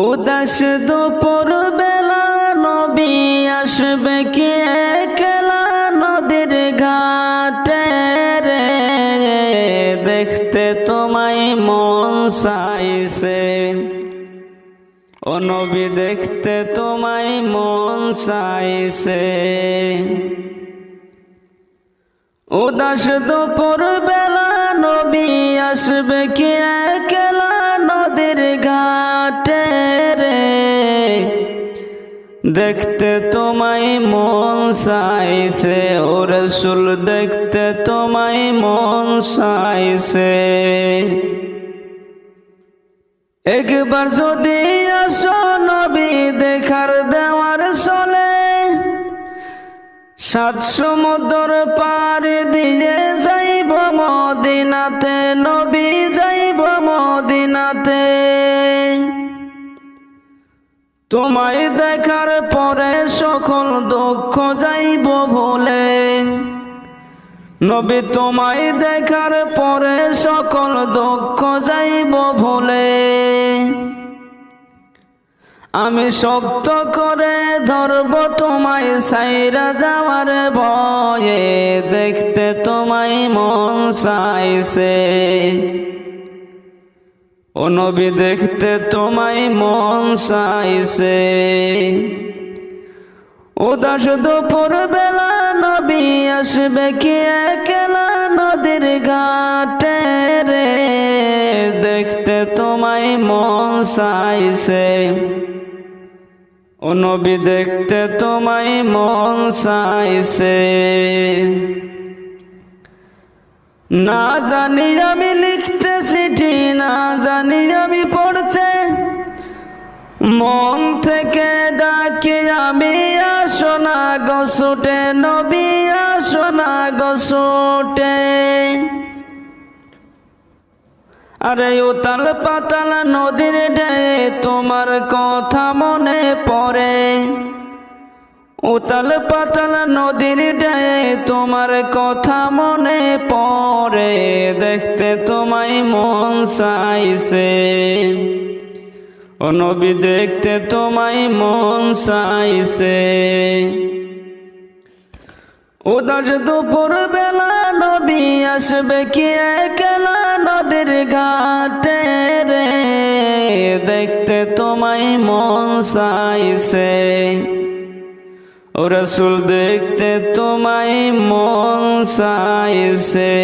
উদাস দুপুর বেলা নবী আসবে কি একলা নদীর ঘাটে রে, দেখতে তোমায় মন চাইছে। ও নবী দেখতে তোমায় মন চাইছে। উদাস দুপুর বেলা নবী আসবে কি একলা নদীর ঘাটে রে, দেখতে তোমায় মন চাইছে। ও রাসূল দেখতে তোমায় মন চাইছে। একবার যদি আসো নবী দেখার দেওয়ার চলে, 7 সমুদ্র পার দিয়ে যাইব মদিনাতে, নবী যাইব মদিনাতে। তোমায় দেখার পরে সকল দুঃখ যাইব ভুলে, নবী তোমায় দেখার পরে সকল দুঃখ যাইব ভুলে। আমি শক্ত করে ধরব তোমায় সাইরা যাওয়ার ভয়ে, দেখতে তোমায় মন চাইছে। ও নবী দেখতে তোমায় মন চাইছে। উদাস দুপুর বেলা নবী আসবে কি একলা নদীর ঘাটে রে, দেখতে তোমায় মন চাইছে। ও নবী দেখতে তোমায় মন চাইছে। না জানি আমি লিখতে চিঠি, না জানি আমি পড়তে, মন থেকে ডাকি আমি আসো না গো ছুটে, নবী আসো না গো ছুটে। আরে উতাল পাতাল নদীর ঢেউ তোমার কথা মনে পড়ে, উতাল পাতাল নদীর ঢেউ তোমার কথা মনে পড়ে, দেখতে তোমায় মন চাইছে। ও নবী দেখতে তোমায় মন চাইছে। উদাস দুপুর বেলা নবী আসবে কি একলা নদীর ঘাটে রে, দেখতে তোমায় মন চাইছে। ও রাসূল দেখতে তোমায় মন চাইছে।